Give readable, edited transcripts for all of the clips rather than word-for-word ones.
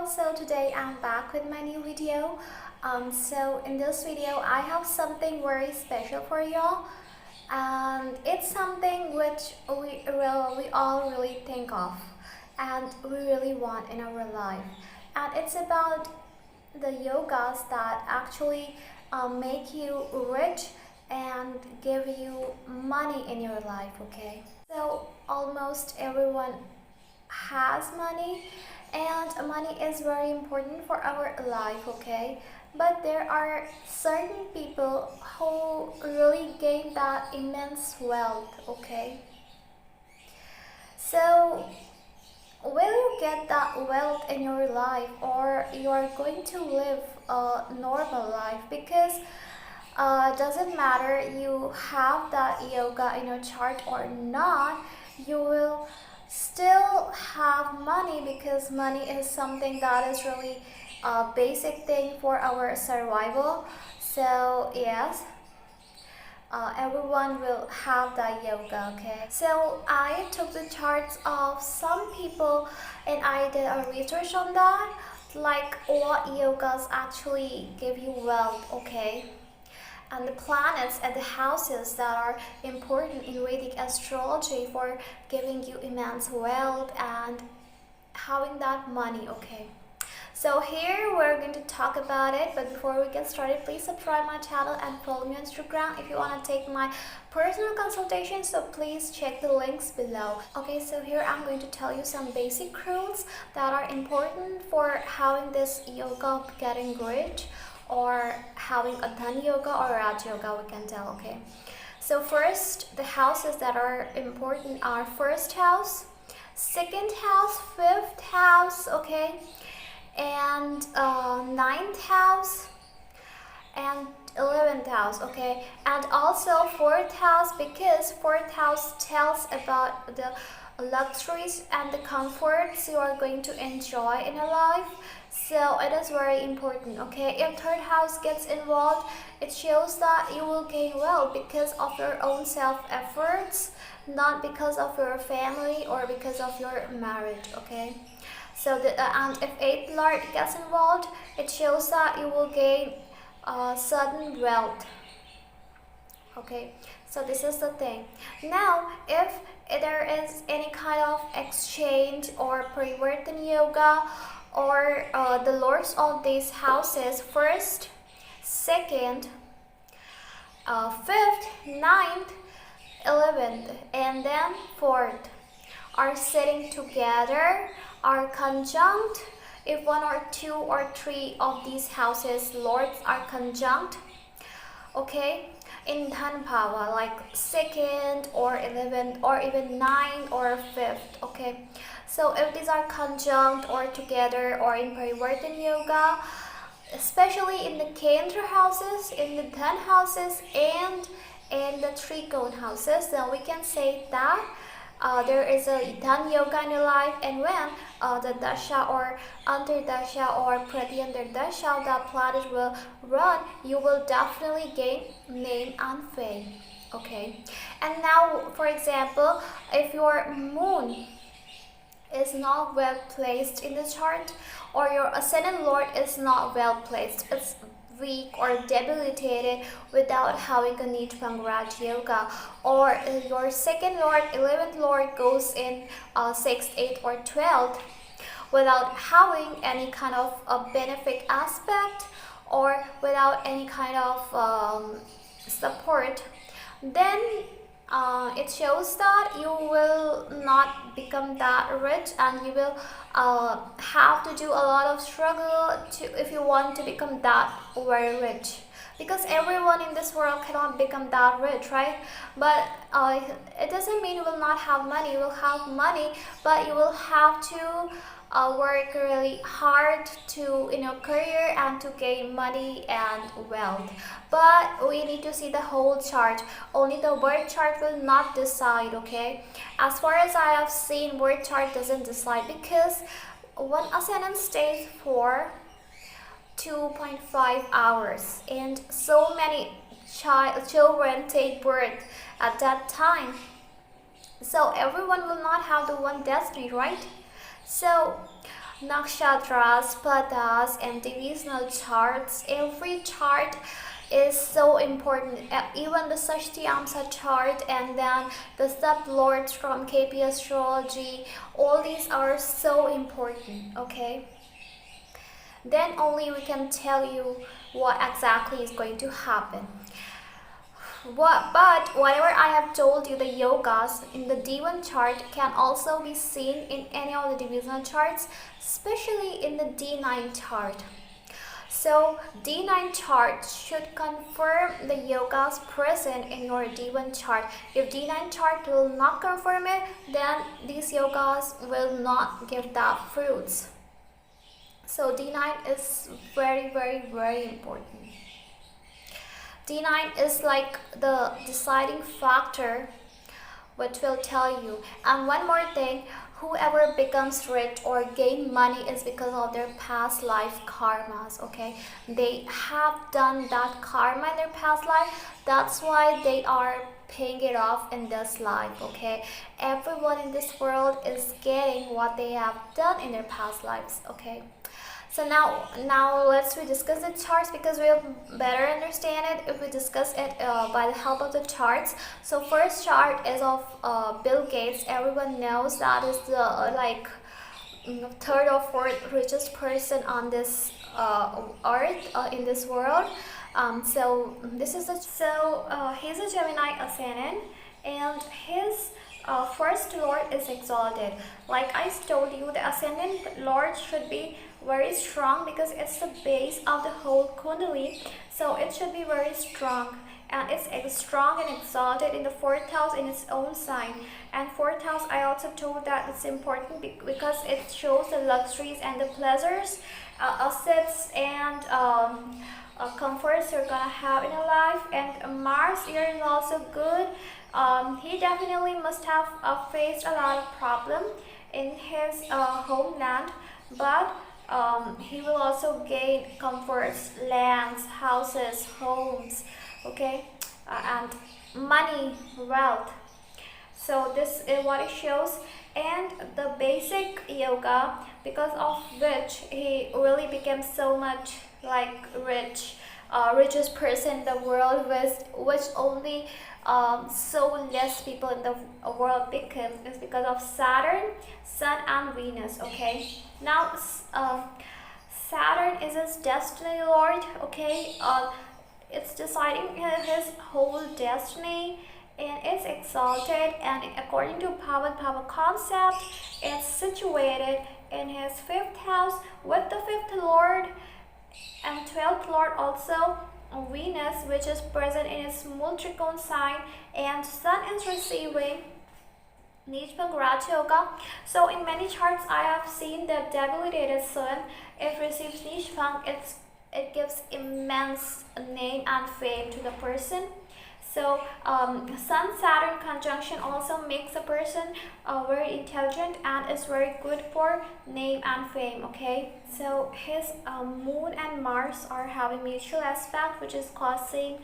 So today I'm back with my new video. So in this video I have something very special for y'all, and it's something which we all really think of and we really want in our life, and it's about the yogas that actually make you rich and give you money in your life. Okay, so almost everyone has money, and money is very important for our life. Okay, but there are certain people who really gain that immense wealth. Okay, so will you get that wealth in your life, or you are going to live a normal life? Because doesn't matter you have that yoga in your chart or not, you will still have money, because money is something that is really a basic thing for our survival. So yes, everyone will have that yoga. Okay, so I took the charts of some people and I did a research on that, like what yogas actually give you wealth. Okay, and the planets and the houses that are important in Vedic astrology for giving you immense wealth and having that money. Okay, so here we're going to talk about it, but before we get started, please subscribe my channel and follow me on Instagram if you want to take my personal consultation, so please check the links below. Okay, so here I'm going to tell you some basic rules that are important for having this yoga of getting rich, or having a Dhan yoga or Raj yoga, we can tell. Okay, so first, the houses that are important are first house, second house, fifth house, okay, and ninth house and 11th house. Okay, and also fourth house, because fourth house tells about the luxuries and the comforts you are going to enjoy in your life. So it is very important. Okay, if third house gets involved, it shows that you will gain wealth because of your own self efforts, not because of your family or because of your marriage. Okay, so and if eighth lord gets involved, it shows that you will gain sudden wealth. Okay, so this is the thing. Now, if there is any kind of exchange or parivartan yoga, or the lords of these houses, first, second, fifth, ninth, 11th, and then fourth are sitting together, are conjunct. If one or two or three of these houses lords are conjunct, okay, in Dhan Bhava, like second or 11th or even 9th or 5th. Okay, so if these are conjunct or together, or in Parivartan yoga, especially in the Kendra houses, in the Dhan houses, and in the Trikona houses, then we can say that there is a Dhan yoga in your life, and when the dasha or antardasha or pratyantardasha, that planet will run, you will definitely gain name and fame. Okay, and now, for example, if your moon is not well placed in the chart, or your ascendant lord is not well placed, it's weak or debilitated without having a neat Pangraj yoga, or your second lord, 11th lord goes in 6th, 8th or 12th without having any kind of a benefic aspect, or without any kind of support, then it shows that you will not become that rich, and you will have to do a lot of struggle if you want to become that very rich, because everyone in this world cannot become that rich, right? But it doesn't mean you will not have money. You will have money, but you will have to work really hard to in your career and to gain money and wealth. But we need to see the whole chart. Only the birth chart will not decide. Okay, as far as I have seen, birth chart doesn't decide, because one ascendant stays for 2.5 hours, and so many children take birth at that time, so everyone will not have the one destiny, right? So nakshatras, padas, and divisional charts. Every chart is so important. Even the Sashti-Amsa chart and then the sub-lords from KP Astrology, all these are so important, okay? Then only we can tell you what exactly is going to happen. But whatever I have told you, the yogas in the D1 chart can also be seen in any of the divisional charts, especially in the D9 chart. So D9 chart should confirm the yogas present in your D1 chart. If D9 chart will not confirm it, then these yogas will not give that fruits. So D9 is very, very, very important. D9 is like the deciding factor which will tell you. And one more thing, whoever becomes rich or gain money is because of their past life karmas, okay? They have done that karma in their past life. That's why they are paying it off in this life, okay? Everyone in this world is getting what they have done in their past lives, okay? So now let's discuss the charts, because we'll better understand it if we discuss it by the help of the charts. So first chart is of Bill Gates. Everyone knows that is the third or fourth richest person on this earth, in this world. So this is he's a Gemini ascendant, and his first lord is exalted. Like I told you, the ascendant lord should be very strong because it's the base of the whole kundali, so it should be very strong, and it's strong and exalted in the fourth house in its own sign. And fourth house, I also told that it's important because it shows the luxuries and the pleasures, assets and comforts you're gonna have in a life. And Mars here is also good. He definitely must have faced a lot of problem in his homeland, but he will also gain comforts, lands, houses, homes, okay, and money, wealth. So this is what it shows. And the basic yoga, because of which he really became so much like richest person in the world, which only so less people in the world became, is because of Saturn, Sun and Venus, okay? Now Saturn is his destiny lord, okay? It's deciding his whole destiny, and it's exalted, and according to Bhava concept, it's situated in his 5th house with the 5th lord and 12th lord also, Venus, which is present in its Multrikon sign, and Sun is receiving Nijbhang Raj Yoga. So in many charts I have seen that debilitated Sun, if receives Nijbhang, it gives immense name and fame to the person. So Sun-Saturn conjunction also makes a person very intelligent and is very good for name and fame, okay? So his Moon and Mars are having mutual aspect, which is causing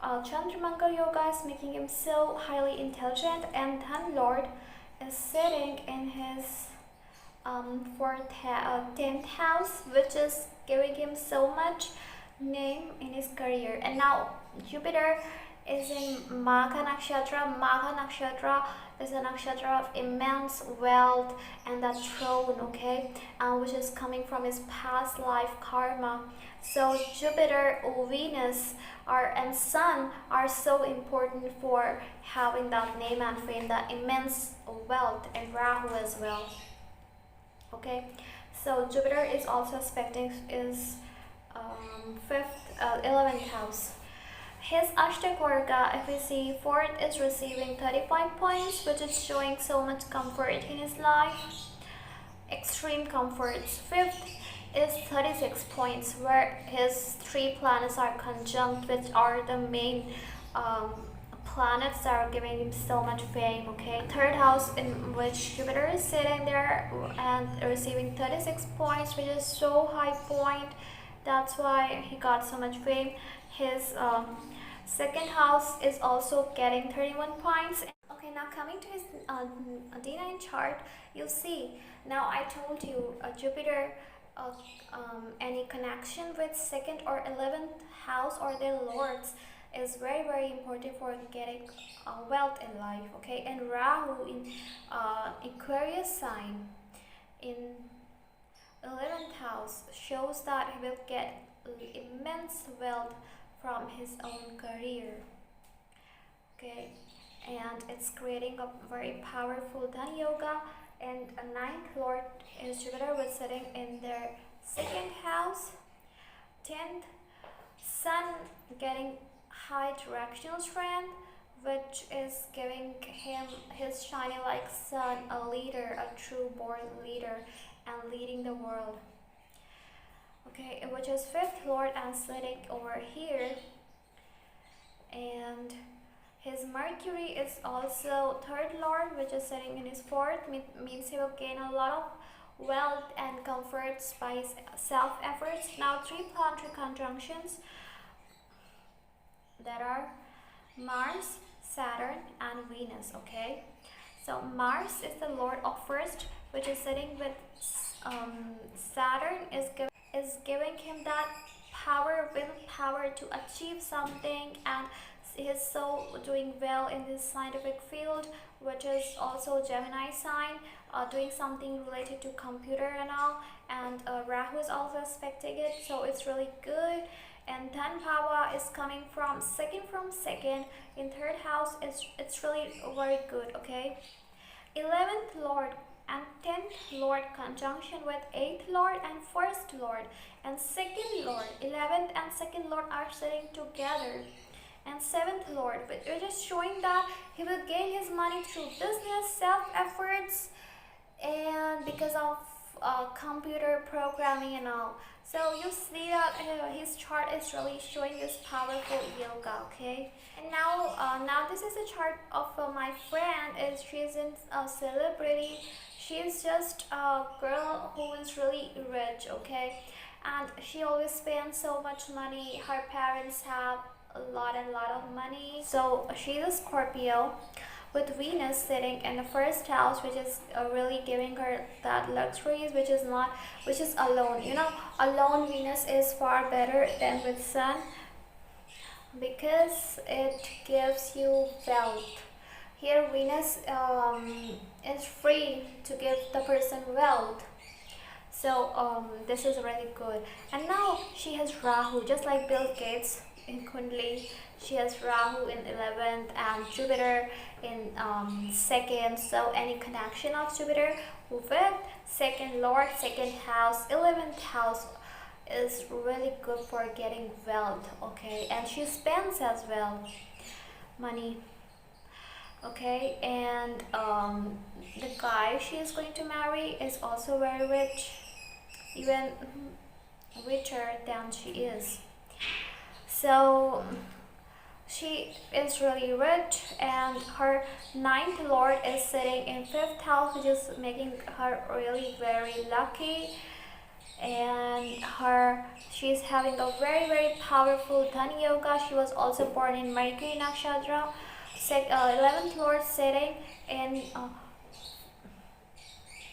Chandramangal Yoga is making him so highly intelligent, and Dhan Lord is sitting in his 10th house, which is giving him so much name in his career. And now Jupiter is in Magha Nakshatra. Magha Nakshatra is a nakshatra of immense wealth and that throne, okay, which is coming from his past life karma. So Jupiter, Venus and Sun are so important for having that name and fame, that immense wealth, and Rahu as well, okay? So Jupiter is also aspecting his 11th house. His Ashtak Varga, if we see, 4th is receiving 35 points, which is showing so much comfort in his life, extreme comforts. 5th is 36 points, where his 3 planets are conjunct, which are the main planets that are giving him so much fame, okay? 3rd house, in which Jupiter is sitting there and receiving 36 points, which is so high point. That's why he got so much fame. His 2nd house is also getting 31 points. Okay, Now coming to his D9 chart, you see, now I told you Jupiter, any connection with 2nd or 11th house or their lords is very very important for getting wealth in life, okay? And Rahu in Aquarius sign in 11th house shows that he will get immense wealth from his own career, okay? And it's creating a very powerful Dhan yoga. And a 9th lord is Jupiter, with sitting in their 2nd house. 10th, Sun getting high directional strength, which is giving him his shining like sun, a leader, a true born leader, and leading the world, okay? Which is 5th lord and sitting over here. And his Mercury is also 3rd lord, which is sitting in his 4th, means he will gain a lot of wealth and comforts by his self efforts. Now 3 planetary conjunctions that are Mars, Saturn and Venus, okay? So Mars is the lord of 1st, which is sitting with Saturn, is giving him that willpower to achieve something, and he's so doing well in this scientific field, which is also Gemini sign, doing something related to computer and all. And Rahu is also aspecting it, so it's really good. And Dhan power is coming from second in 3rd house. It's really very good, okay? 11th lord and 10th lord conjunction with 8th lord and 1st lord and 2nd lord. 11th and 2nd lord are sitting together, and 7th lord, but it is showing that he will gain his money through business, self efforts, and because of computer programming and all. So you see that his chart is really showing this powerful yoga, okay? And now this is a chart of my friend. She's a celebrity. She's just a girl who is really rich, okay? And she always spends so much money. Her parents have a lot of money. So she's a Scorpio with Venus sitting in the 1st house, which is really giving her that luxuries, which is alone. You know, alone Venus is far better than with Sun, because it gives you wealth. Here Venus is free to give the person wealth. So this is really good. And now she has Rahu, just like Bill Gates in Kundli. She has Rahu in 11th and Jupiter in 2nd. So any connection of Jupiter with 2nd lord, 2nd house, 11th house is really good for getting wealth, okay? And she spends as well money, okay? And the guy she is going to marry is also very rich, even richer than she is. So she is really rich, and her 9th lord is sitting in 5th house, which is making her really very lucky. And she's having a very powerful Dhan yoga. She was also born in Mercury Nakshatra. 11th lord sitting in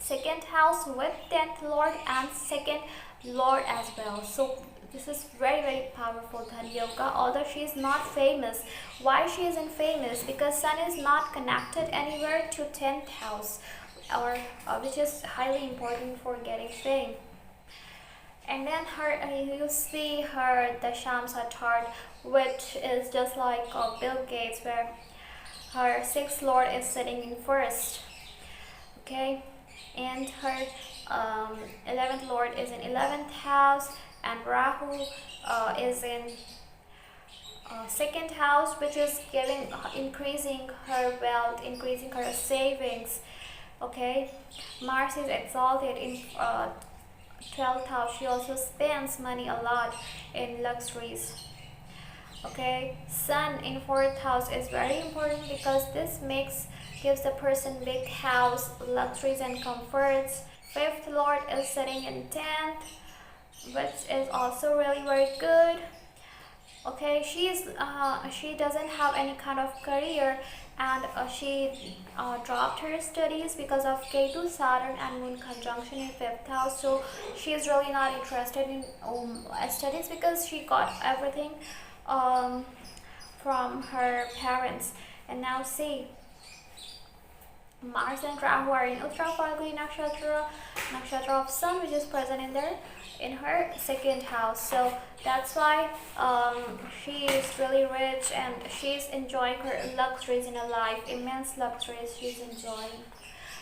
2nd house with 10th lord and 2nd lord as well. So this is very powerful Dhan yoga, although she is not famous. Why she isn't famous? Because Sun is not connected anywhere to 10th house, or which is highly important for getting fame. And then you see her Dashamsa chart, which is just like Bill Gates, where her 6th lord is sitting in 1st, okay? And her 11th lord is in 11th house, and Rahu is in 2nd house, which is increasing her wealth, increasing her savings, okay? Mars is exalted in 12th house. She also spends money a lot in luxuries, okay? Sun in 4th house is very important, because this gives the person big house, luxuries and comforts. 5th lord is sitting in 10th, which is also really very good. Okay, she doesn't have any kind of career, and she dropped her studies because of Ketu, Saturn, and Moon conjunction in fifth house. So she is really not interested in studies because she got everything um, from her parents. And now see, Mars and Rahu are in Uttara Falguni nakshatra of Sun, which is present in her second house. So that's why she is really rich and she's enjoying her luxuries in her life, immense luxuries she's enjoying.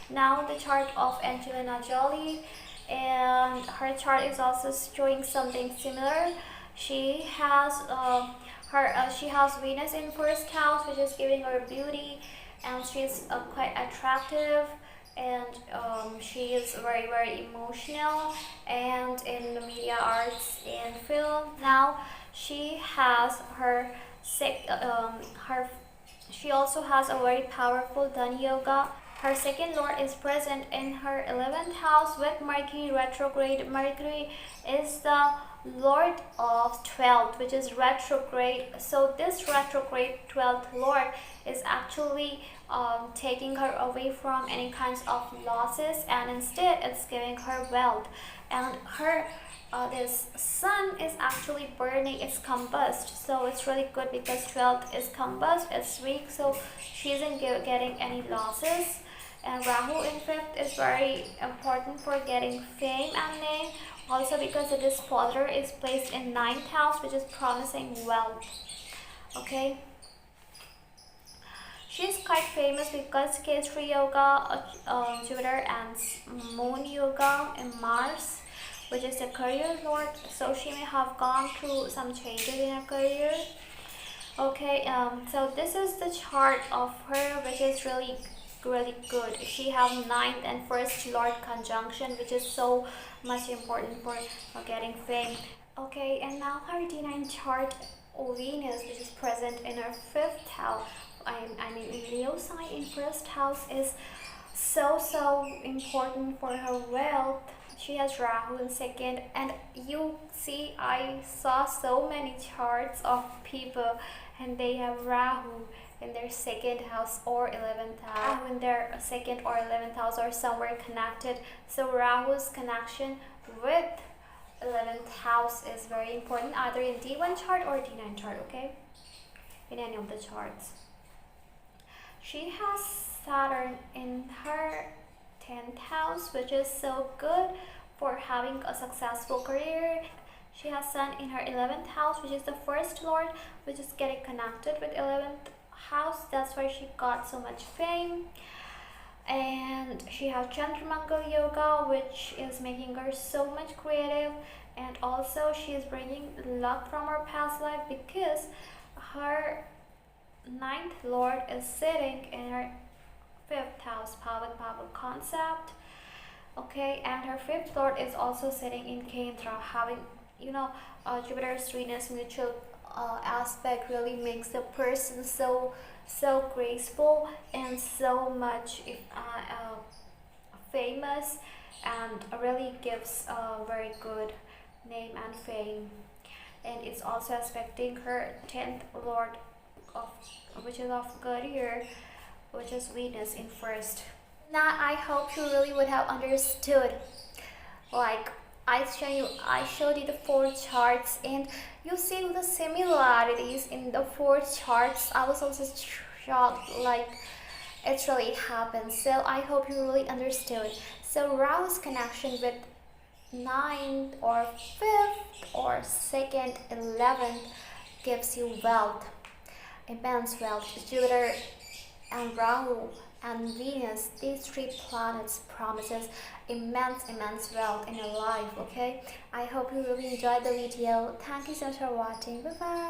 Now the chart of Angelina Jolie, and her chart is also showing something similar. She has she has Venus in first house, which is giving her beauty, and she's quite attractive, and she is very emotional and in the media arts and film. Now she has her she also has a very powerful Dhan yoga. Her second lord is present in her 11th house with Mercury retrograde. Mercury is the lord of 12th, which is retrograde. So this retrograde 12th lord is actually taking her away from any kinds of losses, and instead it's giving her wealth. And her this sun is actually burning, it's combust, so it's really good because 12th is combust, it's weak, so she isn't getting any losses. And Rahu in 5th is very important for getting fame and name, also because the disposer is placed in 9th house, which is promising wealth. Okay, she's quite famous because K3 yoga, Jupiter and Moon yoga in Mars, which is the career lord, so she may have gone through some changes in her career. Okay, so this is the chart of her, which is really good. She have 9th and 1st lord conjunction, which is so much important for getting fame. Okay, and now her D9 chart of Venus, which is present in her 5th house. I mean Leo sign in 1st house is so important for her wealth. She has Rahu in 2nd, and you see, I saw so many charts of people and they have Rahu in their 2nd house or 11th house. Rahu in their 2nd or 11th house are somewhere connected. So Rahu's connection with 11th house is very important, either in D1 chart or D9 chart, okay? In any of the charts. She has Saturn in her 10th house, which is so good for having a successful career. She has Sun in her 11th house, which is the 1st lord, which is getting connected with 11th house. That's why she got so much fame. And she has Chandramangal yoga, which is making her so much creative, and also she is bringing luck from her past life because her 9th lord is sitting in her 5th house, power concept. Okay, and her 5th lord is also sitting in Kendra, having Jupiter's Venus mutual aspect really makes the person so graceful and so much famous, and really gives a very good name and fame. And it's also aspecting her 10th lord which is of career, which is Venus in 1st. Now I hope you really would have understood. Like I showed you the 4 charts, and you see the similarities in the 4 charts. I was also shocked, like it really happened. So I hope you really understood. So Rahu's connection with 9th or 5th or 2nd, 11th gives you wealth, immense wealth. Jupiter and Rahu and Venus, these 3 planets promises immense wealth in your life. Okay, I hope you really enjoyed the video. Thank you so much for watching. Bye bye.